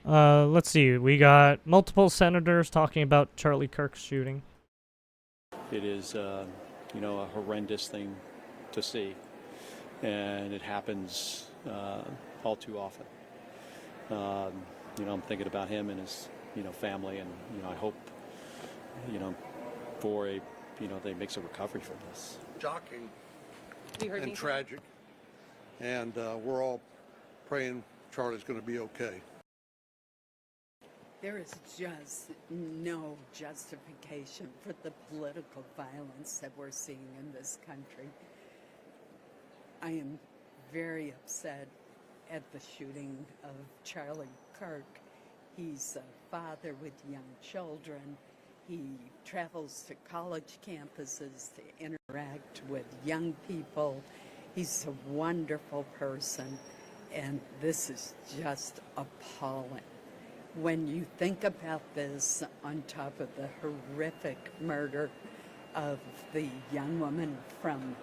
Let's see. We got multiple senators talking about Charlie Kirk's shooting. It is, a horrendous thing to see, and it happens all too often. I'm thinking about him and his, family, and I hope, for a, that he makes a recovery from this. Shocking and tragic, and we're all praying Charlie's going to be okay. There is just no justification for the political violence that we're seeing in this country. I am very upset at the shooting of Charlie Kirk. He's a father with young children. He travels to college campuses to interact with young people. He's a wonderful person, and this is just appalling. When you think about this on top of the horrific murder of the young woman from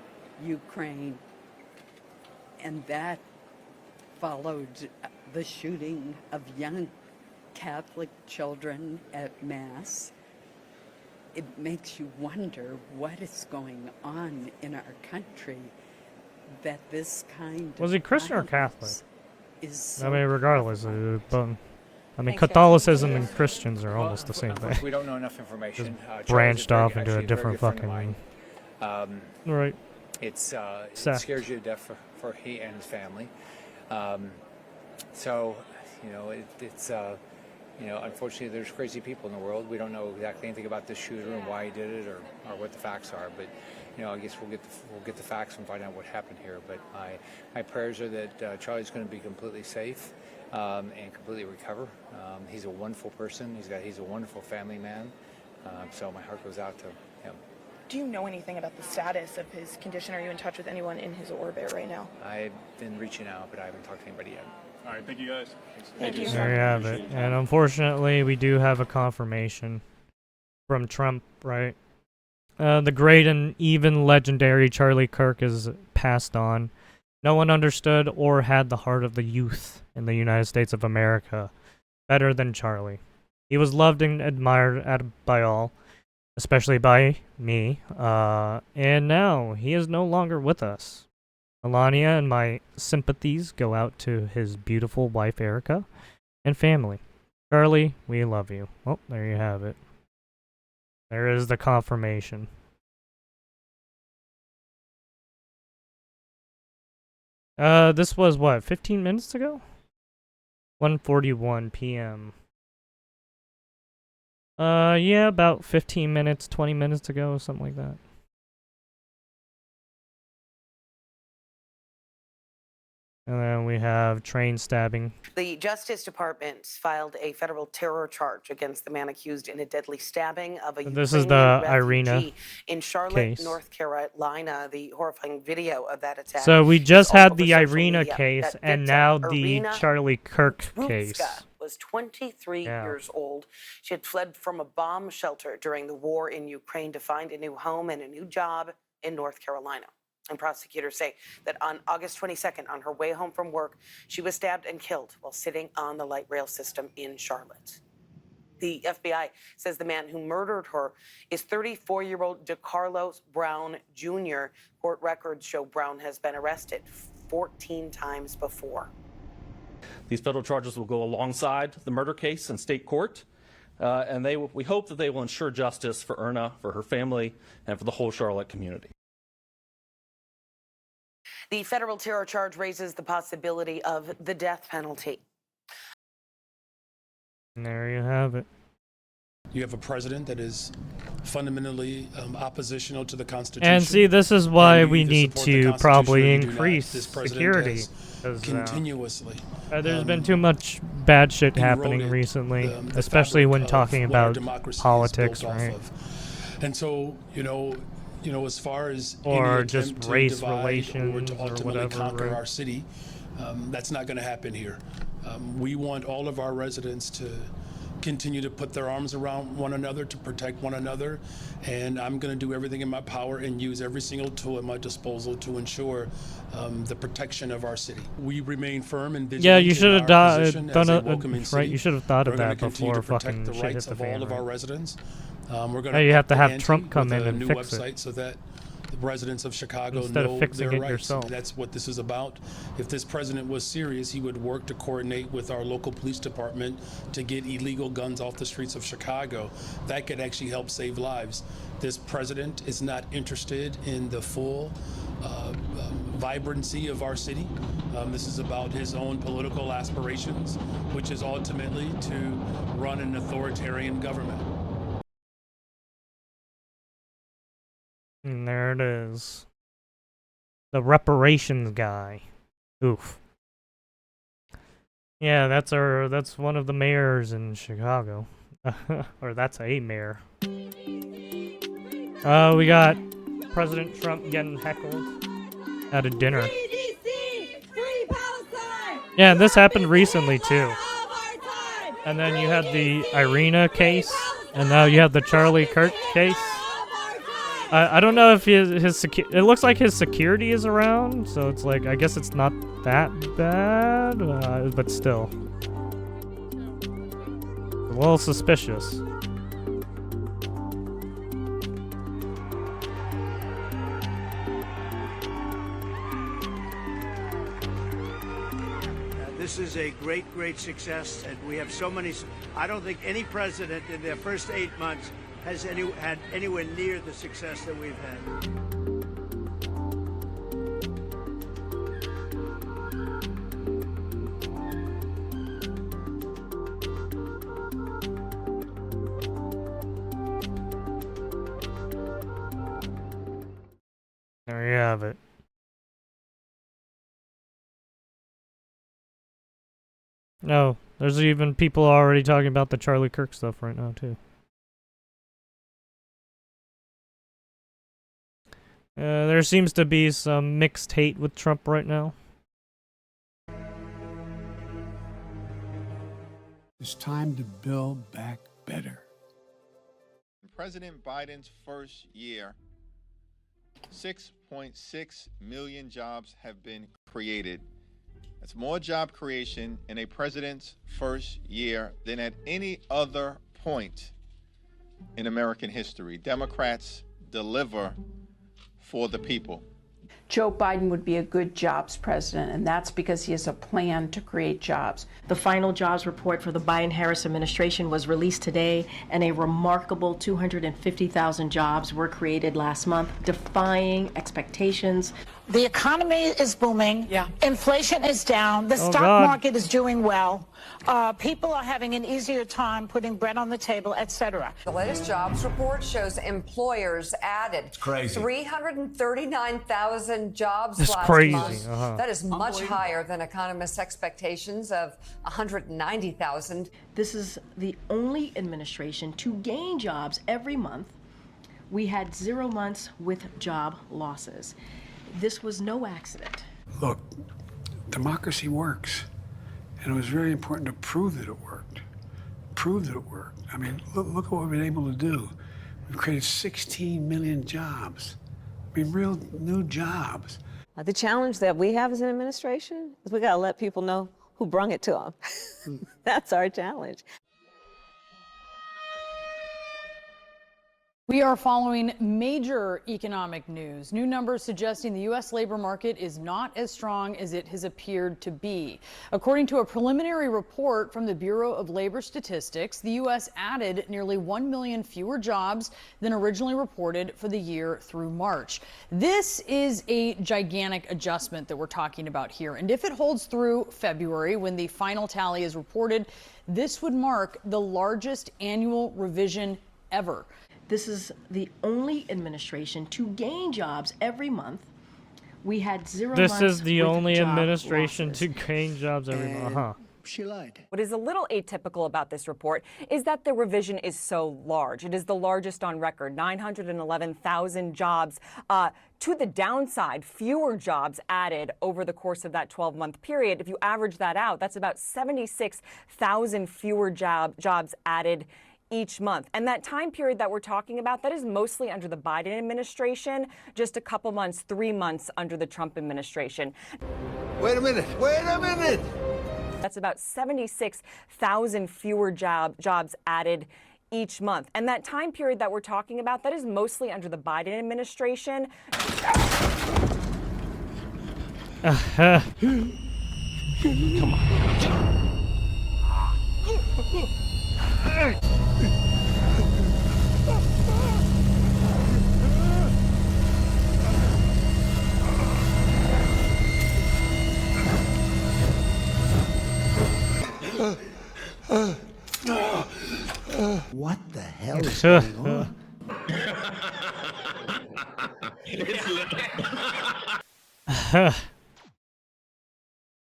Ukraine, and that followed the shooting of young Catholic children at Mass, it makes you wonder what is going on in our country that this kind of Was he Christian or Catholic? Is so regardless, but Thanks, Catholicism and Christians are almost the same thing. We don't know enough information. Branched off into a different fucking. Right. It Sect. scares you to death for he and his family. Unfortunately, there's crazy people in the world. We don't know exactly anything about this shooter and why he did it or what the facts are. But I guess we'll get the facts and find out what happened here. But my prayers are that Charlie's going to be completely safe and completely recover. He's a wonderful person. He's a wonderful family man. So my heart goes out to him. Do you know anything about the status of his condition? Are you in touch with anyone in his orbit right now? I've been reaching out, but I haven't talked to anybody yet. All right, thank you guys. Thank you. There you have it. And unfortunately, we do have a confirmation from Trump, right? The great and even legendary Charlie Kirk is passed on. No one understood or had the heart of the youth in the United States of America better than Charlie. He was loved and admired by all, especially by me. And now he is no longer with us. Melania and my sympathies go out to his beautiful wife, Erica, and family. Charlie, we love you. Well, there you have it. There is the confirmation. This was what, 15 minutes ago? 1:41 p.m. Yeah, about 15 minutes, 20 minutes ago, something like that. And then we have train stabbing. The Justice Department filed a federal terror charge against the man accused in a deadly stabbing of a This is the Ukrainian Irina refugee in Charlotte, case. North Carolina. The horrifying video of that attack. So we just is all had over the social Irina media. case That and victim, now the Irina Charlie Kirk case. Rutska, was 23 years old. She had fled from a bomb shelter during the war in Ukraine to find a new home and a new job in North Carolina. And prosecutors say that on August 22nd, on her way home from work, she was stabbed and killed while sitting on the light rail system in Charlotte. The FBI says the man who murdered her is 34-year-old DeCarlos Brown Jr. Court records show Brown has been arrested 14 times before. These federal charges will go alongside the murder case in state court, and we hope that they will ensure justice for Erna, for her family, and for the whole Charlotte community. The federal terror charge raises the possibility of the death penalty. And there you have it. You have a president that is fundamentally oppositional to the Constitution. And see, this is why we need support the to Constitution probably or you do not. increase This president security. has 'Cause, continuously. there's been too much bad shit happening eroded recently, the especially fabric when of talking what our about democracy is politics, built off right? of. And so, as far as Or any just attempt to race divide relations or to or ultimately whatever, conquer right? our city, that's not going to happen here. We want all of our residents to continue to put their arms around one another to protect one another, and I'm going to do everything in my power and use every single tool at my disposal to ensure the protection of our city. We remain firm and vigilant. Yeah, you should have done it, right. You should have thought of that before fucking the shit rights hit the of all fan. of Right? our residents. We're going Hey, you have to have ante Trump come with in a and new fix it. website so that the residents of Chicago Instead of know fixing their it rights. yourself. And that's what this is about. If this president was serious, he would work to coordinate with our local police department to get illegal guns off the streets of Chicago. That could actually help save lives. This president is not interested in the full vibrancy of our city. This is about his own political aspirations, which is ultimately to run an authoritarian government. And there it is. The reparations guy. Oof. Yeah, that's one of the mayors in Chicago. Or that's a mayor. We got President Trump getting heckled at a dinner. Yeah, this happened recently too. And then you had the Irina case, and now you have the Charlie Kirk case. I don't know if his it looks like his security is around, so it's like, I guess it's not that bad, but still. A little suspicious. This is a great, great success, and we have so many. I don't think any president in their first 8 months has had anywhere near the success that we've had. There you have it. No, there's even people already talking about the Charlie Kirk stuff right now, too. There seems to be some mixed hate with Trump right now. It's time to build back better. President Biden's first year, 6.6 million jobs have been created. That's more job creation in a president's first year than at any other point in American history. Democrats deliver for the people. Joe Biden would be a good jobs president, and that's because he has a plan to create jobs. The final jobs report for the Biden-Harris administration was released today, and a remarkable 250,000 jobs were created last month, defying expectations. The economy is booming. Yeah. Inflation is down. The stock market is doing well. People are having an easier time putting bread on the table, etc. The latest jobs report shows employers added 339,000 jobs last month. That is much higher than economists' expectations of 190,000. This is the only administration to gain jobs every month. We had 0 months with job losses. This was no accident. Look, democracy works. And it was very important to prove that it worked. Prove that it worked. I mean, look at what we've been able to do. We've created 16 million jobs. I mean, real new jobs. The challenge that we have as an administration is we gotta let people know who brung it to them. That's our challenge. We are following major economic news. New numbers suggesting the U.S. labor market is not as strong as it has appeared to be. According to a preliminary report from the Bureau of Labor Statistics, the U.S. added nearly 1 million fewer jobs than originally reported for the year through March. This is a gigantic adjustment that we're talking about here. And if it holds through February, when the final tally is reported, this would mark the largest annual revision ever. This is the only administration to gain jobs every month. We had 0 months. This is the with only job administration losses. to gain jobs every month. She lied. What is a little atypical about this report is that the revision is so large. It is the largest on record, 911,000 jobs. To the downside, fewer jobs added over the course of that 12-month period. If you average that out, that's about 76,000 fewer jobs added each month. And that time period that we're talking about, that is mostly under the Biden administration, just a couple months, 3 months under the Trump administration. Wait a minute. Wait a minute. That's about 76,000 fewer jobs added each month. And that time period that we're talking about, that is mostly under the Biden administration. Come on. What the hell is going on?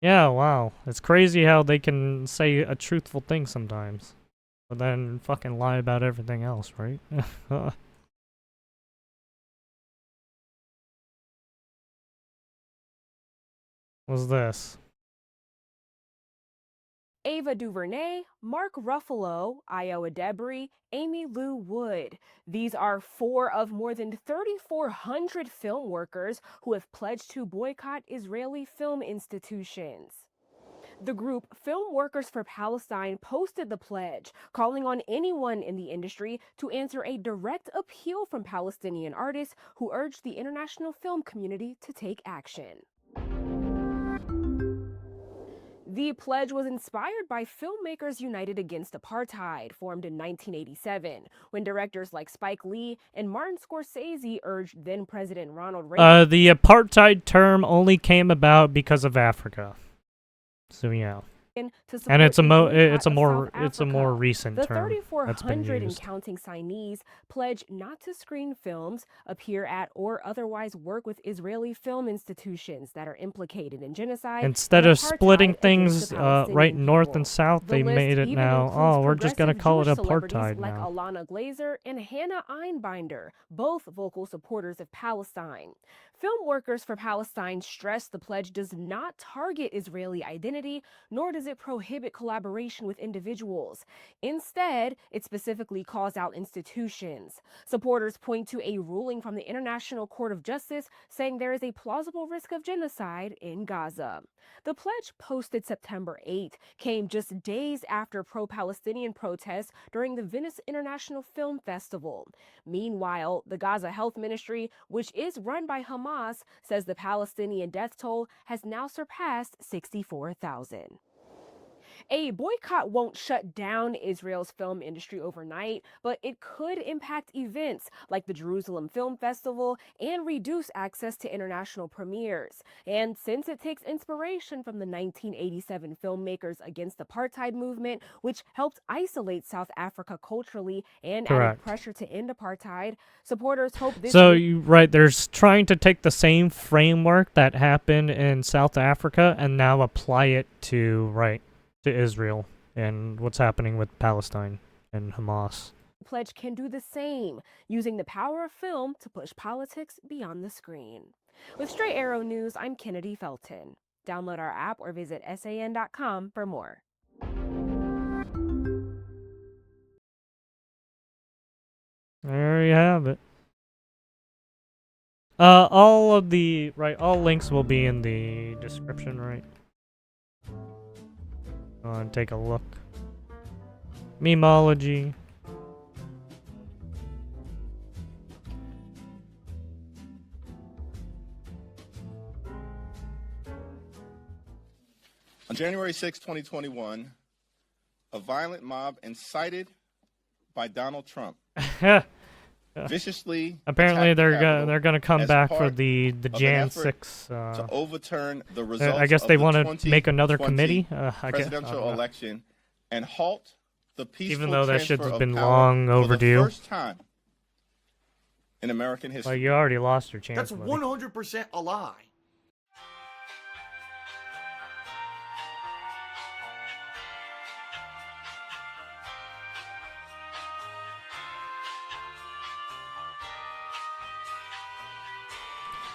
Yeah, wow. It's crazy how they can say a truthful thing sometimes, but then fucking lie about everything else, right? What's this? Ava DuVernay, Mark Ruffalo, Iowa Debris, Amy Lou Wood. These are 4 of more than 3,400 film workers who have pledged to boycott Israeli film institutions. The group Film Workers for Palestine posted the pledge, calling on anyone in the industry to answer a direct appeal from Palestinian artists who urged the international film community to take action. The pledge was inspired by Filmmakers United Against Apartheid, formed in 1987, when directors like Spike Lee and Martin Scorsese urged then-President Ronald Reagan... The apartheid term only came about because of Africa. So yeah. And it's a more recent the term that's been 3,400 and used. counting signees pledge not to screen films, appear at, or otherwise work with Israeli film institutions that are implicated in genocide. Instead and of splitting apartheid things against the Palestinian right north people. and south, The they list made it even now. includes Oh, we're just gonna progressive call it Jewish celebrities apartheid like now. Alana Glazer and Hannah Einbinder, both vocal supporters of Palestine. Film Workers for Palestine stress the pledge does not target Israeli identity, nor does it prohibit collaboration with individuals. Instead, it specifically calls out institutions. Supporters point to a ruling from the International Court of Justice saying there is a plausible risk of genocide in Gaza. The pledge, posted September 8th, came just days after pro-Palestinian protests during the Venice International Film Festival. Meanwhile, the Gaza Health Ministry, which is run by Hamas, says the Palestinian death toll has now surpassed 64,000. A boycott won't shut down Israel's film industry overnight, but it could impact events like the Jerusalem Film Festival and reduce access to international premieres. And since it takes inspiration from the 1987 Filmmakers Against Apartheid movement, which helped isolate South Africa culturally and added Correct. pressure to end apartheid, supporters hope this... So they're trying to take the same framework that happened in South Africa and now apply it to Israel and what's happening with Palestine and Hamas. Pledge can do the same, using the power of film to push politics beyond the screen. With Straight Arrow News, I'm Kennedy Felton. Download our app or visit san.com for more. There you have it. All links will be in the description, right? Take a look. Memology. On January 6, 2021, a violent mob incited by Donald Trump viciously apparently attacked the Capitol they're gonna come as back for part the of an Jan effort 6 to overturn the results I guess of they the want to make another 2020 committee presidential election and halt the peaceful even though that transfer shit's of been power long for overdue. the first time in American history. Well, you already lost your chance. That's buddy. 100% a lie.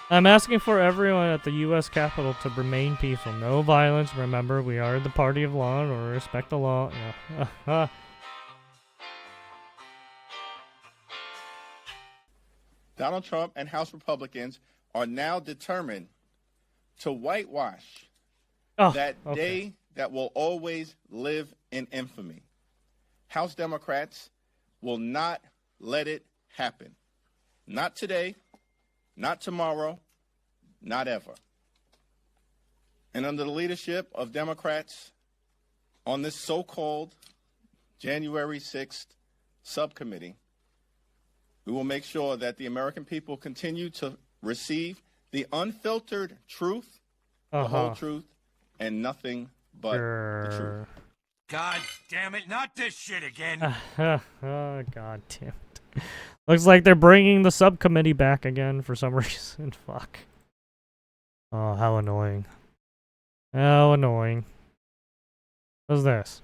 I'm asking for everyone at the U.S. Capitol to remain peaceful. No violence. Remember, we are the party of law and order. Respect the law. Yeah. Donald Trump and House Republicans are now determined to whitewash that day that will always live in infamy. House Democrats will not let it happen. Not today, not tomorrow, not ever. And under the leadership of Democrats on this so-called January 6th subcommittee, we will make sure that the American people continue to receive the unfiltered truth, the whole truth, and nothing but the truth. God damn it, not this shit again. Oh, God damn it. Looks like they're bringing the subcommittee back again for some reason. Fuck. Oh, how annoying. How annoying. What's this?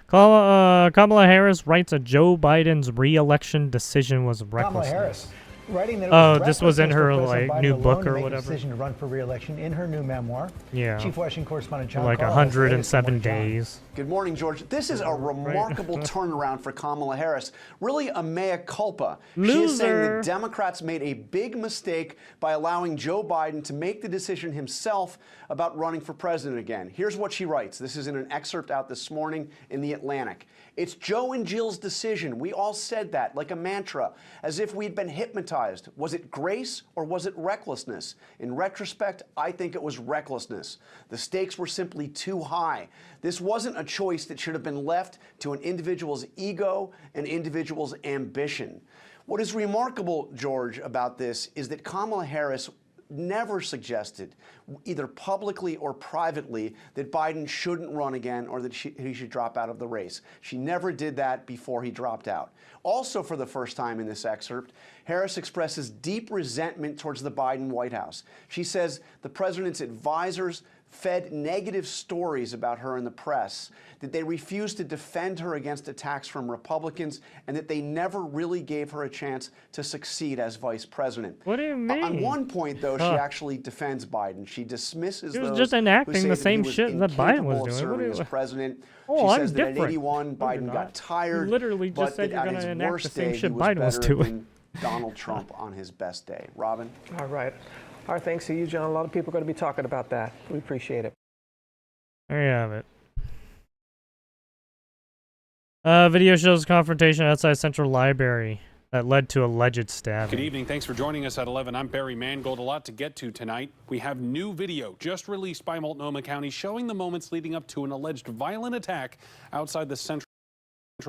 Kamala Harris writes a Joe Biden's re-election decision was reckless. Kamala Harris writing that it was this was in her President like Biden new alone book to or make a whatever. decision to run for re-election in her new memoir. Yeah. Chief Washington correspondent John Like Carl has the latest. 107 days. Good morning, George. This is a remarkable turnaround for Kamala Harris. Really a mea culpa. She is saying Loser. the Democrats made a big mistake by allowing Joe Biden to make the decision himself about running for president again. Here's what she writes. This is in an excerpt out this morning in The Atlantic. It's Joe and Jill's decision. We all said that like a mantra, as if we'd been hypnotized. Was it grace or was it recklessness? In retrospect, I think it was recklessness. The stakes were simply too high. This wasn't a choice that should have been left to an individual's ego and individual's ambition. What is remarkable, George, about this is that Kamala Harris never suggested, either publicly or privately, that Biden shouldn't run again or that he should drop out of the race. She never did that before he dropped out. Also, for the first time in this excerpt, Harris expresses deep resentment towards the Biden White House. She says the president's advisors fed negative stories about her in the press, that they refused to defend her against attacks from Republicans, and that they never really gave her a chance to succeed as vice president. What do you mean? On one point, though, she actually defends Biden. She dismisses He was those just enacting who say the that same he was shit that Biden was incapable of doing. serving What do as you- president. Oh, She I'm says that different. at 81, No, you're Biden not. got tired, You literally just but said that you're at gonna his enact worst the same day, shit he was Biden was better doing. than Donald Trump on his best day. Robin? All right. Our thanks to you, John. A lot of people are going to be talking about that. We appreciate it. There you have it. Video shows confrontation outside Central Library that led to alleged stabbing. Good evening. Thanks for joining us at 11. I'm Barry Mangold. A lot to get to tonight. We have new video just released by Multnomah County showing the moments leading up to an alleged violent attack outside the Central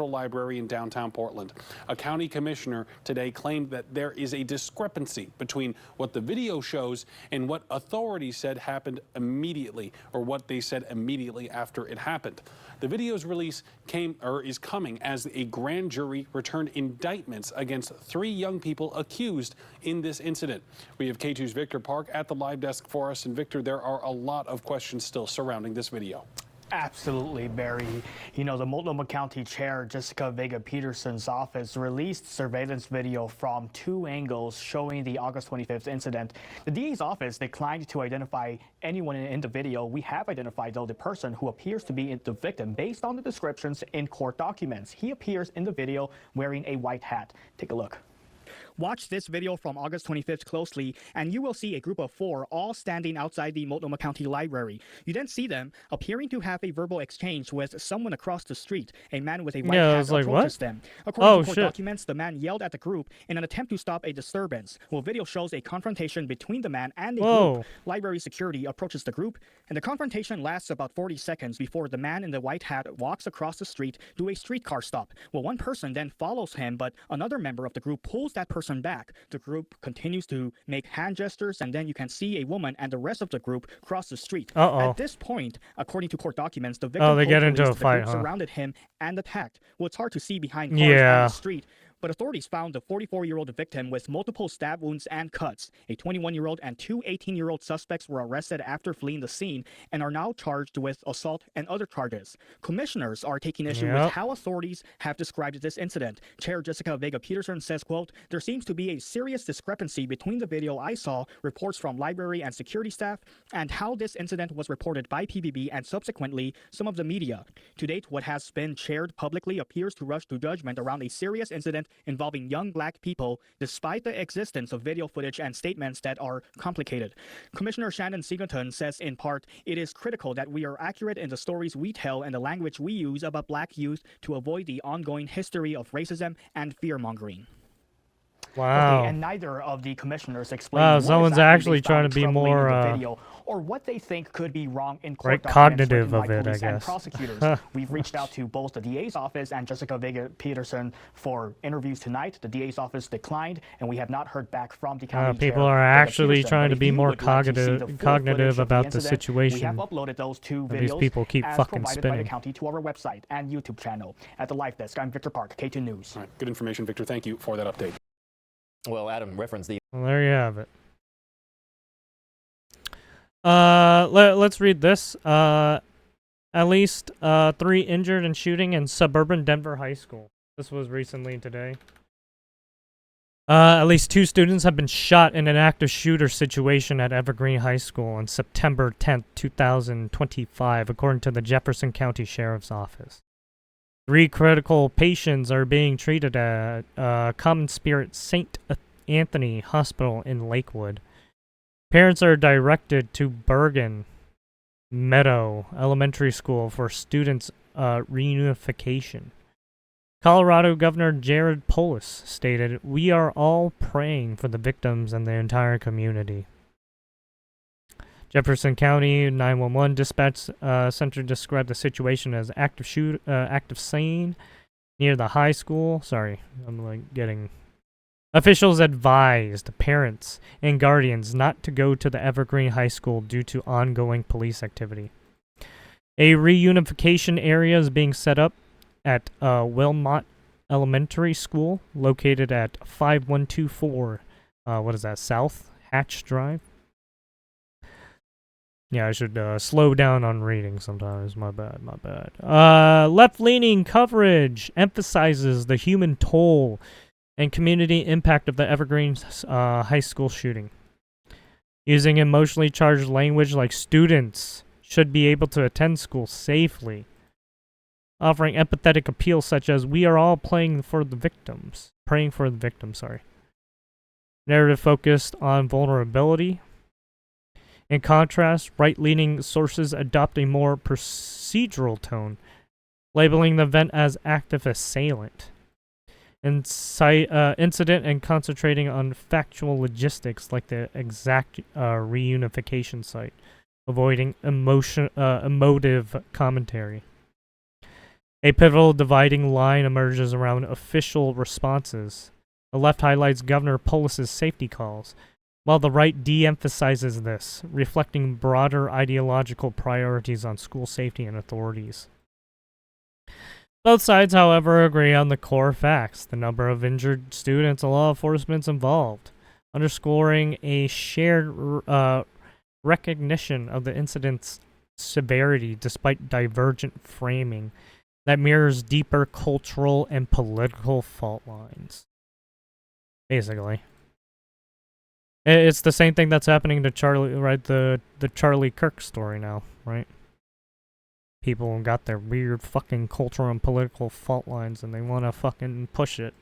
Library in downtown Portland. A county commissioner today claimed that there is a discrepancy between what the video shows and what authorities said happened immediately, or what they said immediately after it happened. The video's release is coming as a grand jury returned indictments against 3 young people accused in this incident. We have K2's Victor Park at the live desk for us. And Victor, there are a lot of questions still surrounding this video. Absolutely, Barry. You know, the Multnomah County Chair, Jessica Vega Peterson's office, released surveillance video from 2 angles showing the August 25th incident. The DA's office declined to identify anyone in the video. We have identified, though, the person who appears to be the victim based on the descriptions in court documents. He appears in the video wearing a white hat. Take a look. Watch this video from August 25th closely, and you will see a group of 4 all standing outside the Multnomah County Library. You then see them appearing to have a verbal exchange with someone across the street. A man with a white hat approaches them. According to court documents, the man yelled at the group in an attempt to stop a disturbance. Well, video shows a confrontation between the man and the group. Library security approaches the group, and the confrontation lasts about 40 seconds before the man in the white hat walks across the street to a streetcar stop. Well, one person then follows him, but another member of the group pulls that person back. The group continues to make hand gestures, and then you can see a woman and the rest of the group cross the street. At this point, according to court documents, the victim they get into a the fight, group surrounded him and attacked. Well, it's hard to see behind cars on Yeah. the street but authorities found the 44-year-old victim with multiple stab wounds and cuts. A 21-year-old and two 18-year-old suspects were arrested after fleeing the scene and are now charged with assault and other charges. Commissioners are taking issue with how authorities have described this incident. Chair Jessica Vega Peterson says, quote, "There seems to be a serious discrepancy between the video I saw, reports from library and security staff, and how this incident was reported by PBB and subsequently some of the media. To date, what has been shared publicly appears to rush to judgment around a serious incident involving young black people, despite the existence of video footage and statements that are complicated." Commissioner Shannon Singleton says, in part, "It is critical that we are accurate in the stories we tell and the language we use about black youth to avoid the ongoing history of racism and fear-mongering." Wow. Okay, and neither of the commissioners explained what someone's exactly actually they trying found to be troubling more, in the video, or what they think could be wrong in court right, documents cognitive written by of it, I police and guess. prosecutors. We've reached out to both the DA's office and Jessica Vega Peterson for interviews tonight. The DA's office declined, and we have not heard back from the county chair, people are Vega actually Peterson. trying But to if be you more would like to see the full cognitive footage of the about the incident, situation we have uploaded those two that these videos people keep as fucking provided by the spinning. county to our website and YouTube channel. At the Live Desk, I'm Victor Park, K2 News. All right, good information, Victor. Thank you for that update. Well, Adam referenced the... Well, there you have it. Let's read this. At least 3 injured in shooting in suburban Denver high school. This was recently today. At least 2 students have been shot in an active shooter situation at Evergreen High School on September 10th, 2025, according to the Jefferson County Sheriff's Office. 3 critical patients are being treated at Common Spirit St. Anthony Hospital in Lakewood. Parents are directed to Bergen Meadow Elementary School for students' reunification. Colorado Governor Jared Polis stated, "We are all praying for the victims and the entire community." Jefferson County 911 Dispatch Center described the situation as active scene near the high school. Sorry, I'm like getting... Officials advised parents and guardians not to go to the Evergreen High School due to ongoing police activity. A reunification area is being set up at Wilmot Elementary School, located at 5124, South Hatch Drive? Yeah, I should slow down on reading sometimes. My bad. Left-leaning coverage emphasizes the human toll and community impact of the Evergreen High School shooting. Using emotionally charged language like students should be able to attend school safely. Offering empathetic appeals such as "we are all praying for the victims." Narrative focused on vulnerability. In contrast, right-leaning sources adopt a more procedural tone, labeling the event as active assailant. Incident and concentrating on factual logistics like the exact reunification site, avoiding emotive commentary. A pivotal dividing line emerges around official responses. The left highlights Governor Polis's safety calls, while the right de-emphasizes this, reflecting broader ideological priorities on school safety and authorities. Both sides, however, agree on the core facts: the number of injured students and law enforcement involved, underscoring a shared recognition of the incident's severity despite divergent framing that mirrors deeper cultural and political fault lines. Basically. It's the same thing that's happening to Charlie, right? The Charlie Kirk story now, right? People got their weird fucking cultural and political fault lines and they want to fucking push it.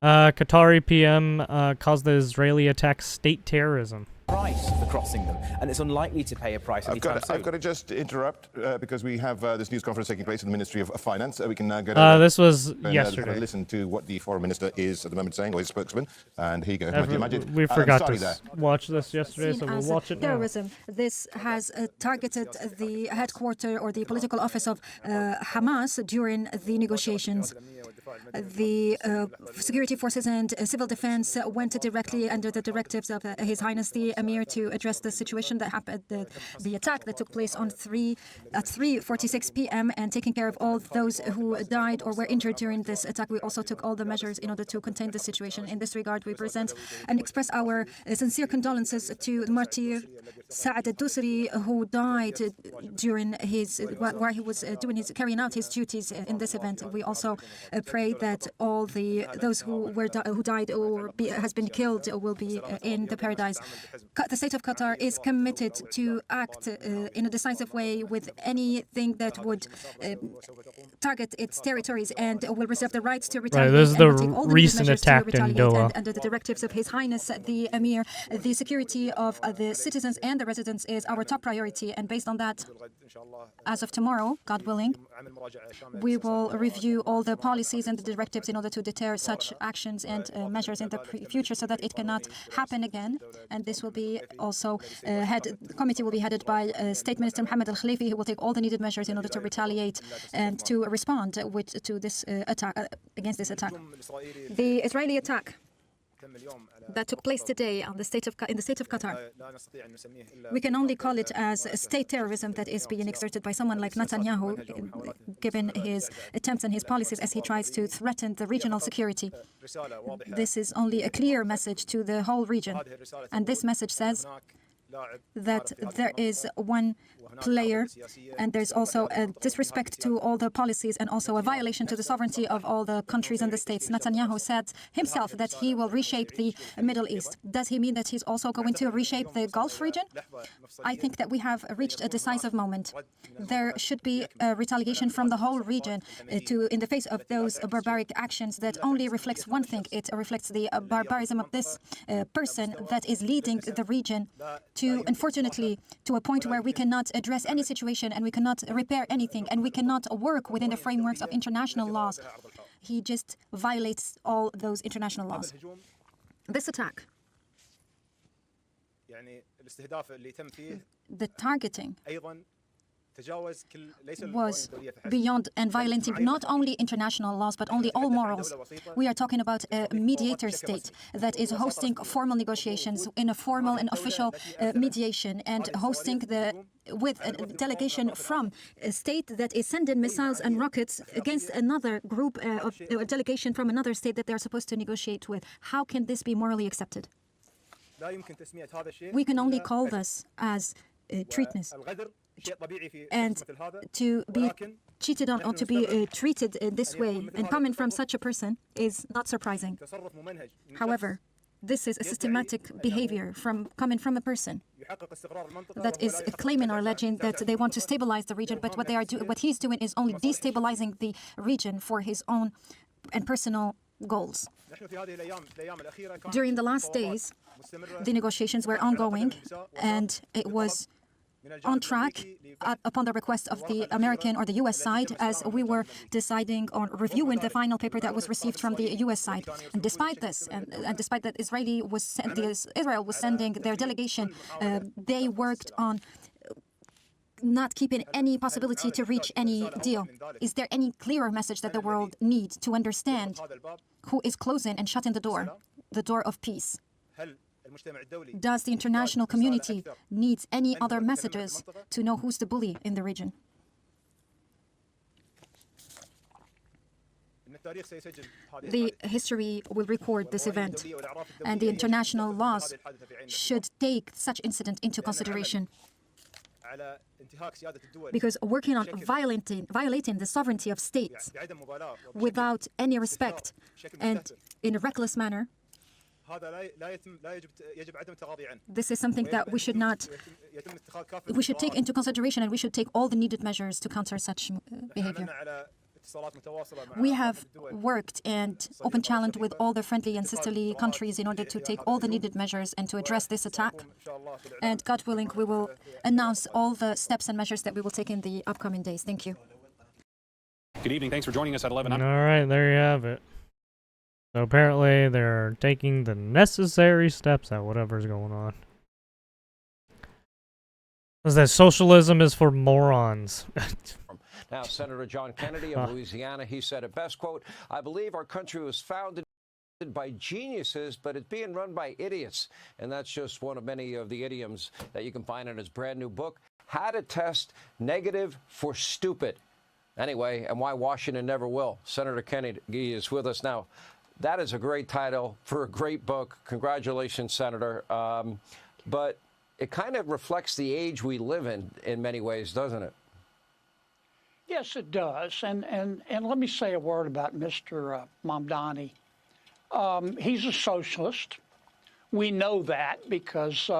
Qatari PM calls the Israeli attack state terrorism. Price for crossing them, and it's unlikely to pay a price anytime soon. I've got to just interrupt because we have this news conference taking place in the Ministry of Finance. We can now go this was yesterday. Listen to what the Foreign Minister is at the moment saying, or his spokesman, and here you go. We forgot to watch this yesterday, so we'll watch it now. Terrorism. This has targeted the headquarters or the political office of Hamas during the negotiations. the security forces and civil defense went directly under the directives of His Highness the Emir to address the situation that happened, the attack that took place on 3:46 p.m. and taking care of all those who died or were injured during this attack. We also took all the measures in order to contain the situation. In this regard, we present and express our sincere condolences to the martyr Saad al-Dusri, who died during while he was carrying out his duties in this event. We also pray that all those who died or has been killed will be in the paradise. The state of Qatar is committed to act in a decisive way with anything that would target its territories and will reserve the rights to retaliate. Right, this is the recent measures attack to in retaliate. Doha. And under the directives of His Highness the Emir, the security of the citizens and the residents is our top priority. And based on that, as of tomorrow, God willing, we will review all the policies and the directives in order to deter such actions and measures in the future so that it cannot happen again. And this will be also the committee will be headed by State Minister Mohammed Al-Khalifi, who will take all the needed measures in order to retaliate and to respond to this attack against this attack. The Israeli attack that took place today in the state of Qatar, we can only call it as state terrorism that is being exerted by someone like Netanyahu, given his attempts and his policies as he tries to threaten the regional security. This is only a clear message to the whole region, and this message says that there is one player and there's also a disrespect to all the policies and also a violation to the sovereignty of all the countries and the states. Netanyahu said himself that he will reshape the Middle East. Does he mean that he's also going to reshape the Gulf region? I think that we have reached a decisive moment. There should be a retaliation from the whole region in the face of those barbaric actions that only reflects one thing. It reflects the barbarism of this person that is leading the region to, unfortunately, to a point where we cannot address any situation and we cannot repair anything and we cannot work within the frameworks of international laws. He just violates all those international laws. This attack, the targeting was beyond and violating not only international laws but only all morals. We are talking about a mediator state that is hosting formal negotiations in a formal and official mediation and hosting with a delegation from a state that is sending missiles and rockets against another group of a delegation from another state that they're supposed to negotiate with. How can this be morally accepted? We can only call this as treatness. And to be cheated on or to be treated in this way and coming from such a person is not surprising. However, this is a systematic behavior coming from a person that is claiming or alleging that they want to stabilize the region, but what he's doing is only destabilizing the region for his own and personal goals. During the last days, the negotiations were ongoing and it was on track upon the request of the American or the U.S. side as we were deciding on reviewing the final paper that was received from the U.S. side. And despite this, and despite that Israel was sending their delegation, they worked on not keeping any possibility to reach any deal. Is there any clearer message that the world needs to understand who is closing and shutting the door of peace? Does the international community need any other messages to know who's the bully in the region? The history will record this event, and the international laws should take such incident into consideration. Because working on violating the sovereignty of states without any respect and in a reckless manner, this is something that we should take into consideration, and we should take all the needed measures to counter such behavior. We have worked and open challenge with all the friendly and sisterly countries in order to take all the needed measures and to address this attack. And God willing, we will announce all the steps and measures that we will take in the upcoming days. Thank you. Good evening. Thanks for joining us at 11. All right, there you have it. So apparently they're taking the necessary steps at whatever's going on. Is that socialism is for morons? Now, Senator John Kennedy of Louisiana, he said it best, quote, "I believe our country was founded by geniuses, but it's being run by idiots." And that's just one of many of the idioms that you can find in his brand new book, How to Test Negative for Stupid. Anyway, and why Washington never will. Senator Kennedy is with us now. That is a great title for a great book. Congratulations, Senator. But it kind of reflects the age we live in many ways, doesn't it? Yes, it does. And let me say a word about Mr. Mamdani. He's a socialist. We know that because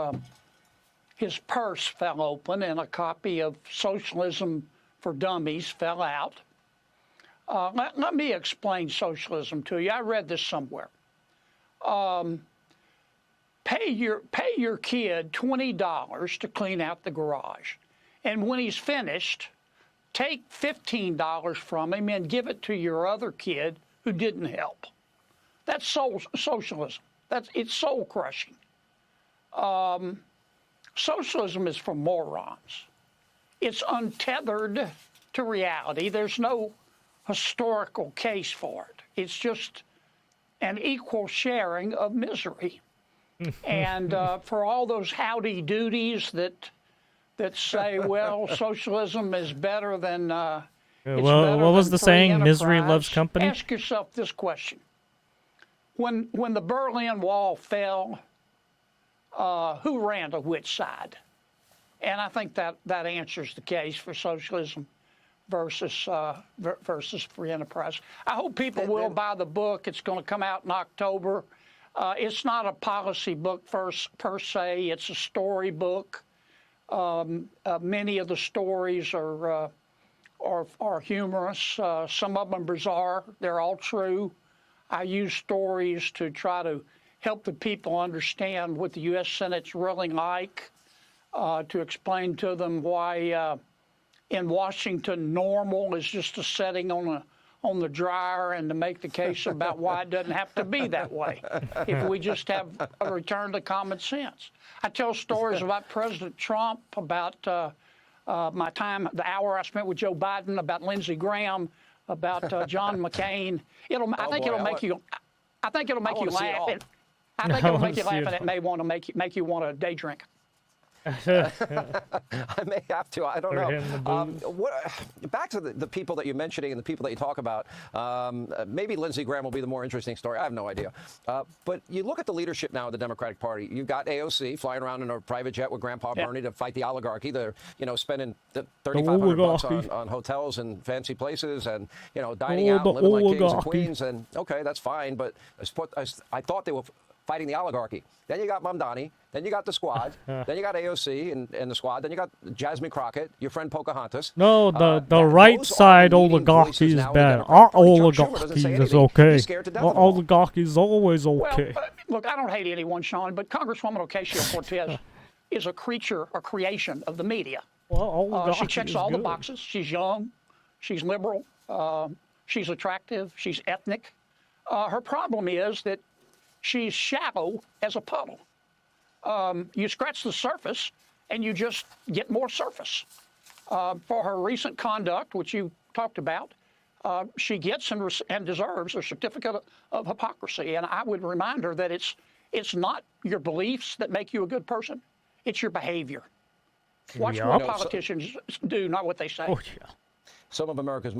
his purse fell open and a copy of Socialism for Dummies fell out. Let me explain socialism to you. I read this somewhere. Pay your kid $20 to clean out the garage. And when he's finished, take $15 from him and give it to your other kid who didn't help. That's socialism. It's soul crushing. Socialism is for morons. It's untethered to reality. There's no historical case for it. It's just an equal sharing of misery. And for all those howdy-doodies that say, well, socialism is better than what was the saying? Misery loves company? Ask yourself this question. When the Berlin Wall fell, who ran to which side? And I think that answers the case for socialism versus free enterprise. I hope people will buy the book. It's going to come out in October. It's not a policy book per se. It's a story book. Many of the stories are humorous. Some of them are bizarre. They're all true. I use stories to try to help the people understand what the U.S. Senate's really like, to explain to them why in Washington normal is just a setting on the dryer, and to make the case about why it doesn't have to be that way if we just have a return to common sense. I tell stories about President Trump, about my time, the hour I spent with Joe Biden, about Lindsey Graham, about John McCain. I think it'll make you laugh. I think it'll make you laugh, and it may want to make you want a day drink. I may have to. I don't know. Back to the people that you're mentioning and the people that you talk about. Maybe Lindsey Graham will be the more interesting story. I have no idea. But you look at the leadership now of the Democratic Party. You've got AOC flying around in a private jet with Grandpa Bernie to fight the oligarchy. They're spending $3,500 on hotels and fancy places, and dining out, and living like kings and queens. And okay, that's fine. But I thought they were fighting the oligarchy. Then you got Mamdani. Then you got the squad. Then you got AOC and the squad. Then you got Jasmine Crockett, your friend Pocahontas. No, the right side oligarchy is bad. Our oligarchy is okay. Our oligarchy is always okay. Well, look, I don't hate anyone, Sean, but Congresswoman Ocasio-Cortez is a creation of the media. Well, she checks all the boxes. She's young. She's liberal. She's attractive. She's ethnic. Her problem is that she's shallow as a puddle. You scratch the surface, and you just get more surface. For her recent conduct, which you talked about, she gets and deserves a certificate of hypocrisy. And I would remind her that it's not your beliefs that make you a good person; it's your behavior. Watch what politicians do, not what they say. Oh, yeah. Some of America's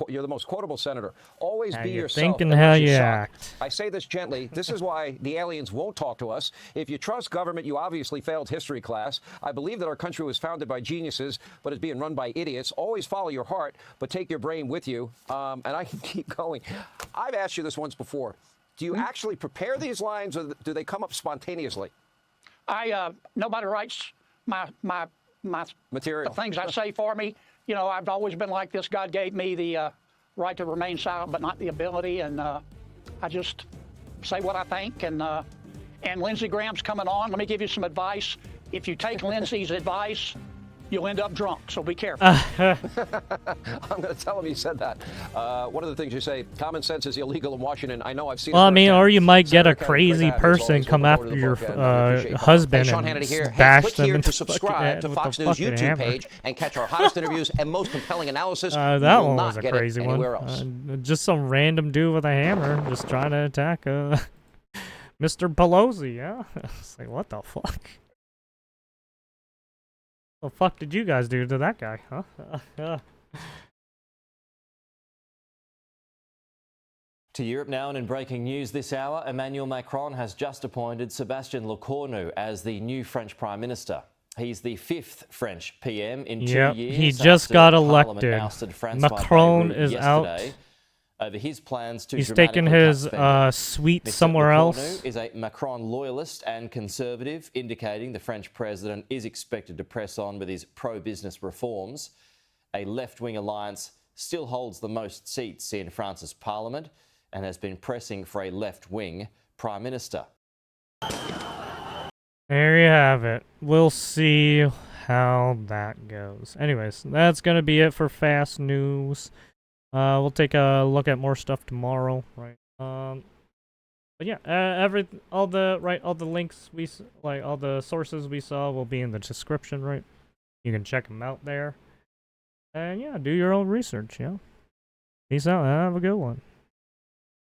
you're the most quotable senator. Always be yourself. Thinking how you act. I say this gently. This is why the aliens won't talk to us. If you trust government, you obviously failed history class. I believe that our country was founded by geniuses, but is being run by idiots. Always follow your heart, but take your brain with you. And I can keep going. I've asked you this once before. Do you actually prepare these lines, or do they come up spontaneously? Nobody writes my material. The things I say for me. I've always been like this. God gave me the right to remain silent, but not the ability. And I just say what I think. And Lindsey Graham's coming on. Let me give you some advice. If you take Lindsey's advice, you'll end up drunk, so be careful. I'm going to tell him you said that. One of the things you say, common sense is illegal in Washington. I know I've seen Well, it I mean, firsthand. or you might get a Senator Kevin crazy Graham is person always come looking forward after to the your book, and I appreciate you. husband Hey, Sean and Hannity here. Hey, bash click them here in to the fucking subscribe head to with the Fox News fucking YouTube hammer. page and catch our hottest interviews and most compelling analysis. That you will one not was a get it crazy one. anywhere else. Just some random dude with a hammer just trying to attack Mr. Pelosi, yeah? It's like, what the fuck? What the fuck did you guys do to that guy, huh? To Europe now, and in breaking news this hour, Emmanuel Macron has just appointed Sébastien Lecornu as the new French Prime Minister. He's the 5th French PM in 2 Yep, years. he just got Parliament elected. ousted Francois Macron Bayrou is yesterday out. Over his plans to He's taking dramatically his cut spending. suite Mr. somewhere Lecornu else. is a Macron loyalist and conservative, indicating the French president is expected to press on with his pro-business reforms. A left-wing alliance still holds the most seats in France's parliament and has been pressing for a left-wing prime minister. There you have it. We'll see how that goes. Anyways, that's going to be it for Fast News. We'll take a look at more stuff tomorrow, right? But yeah, all the links all the sources we saw will be in the description, right? You can check them out there. And yeah, do your own research, yeah. Peace out. Have a good one.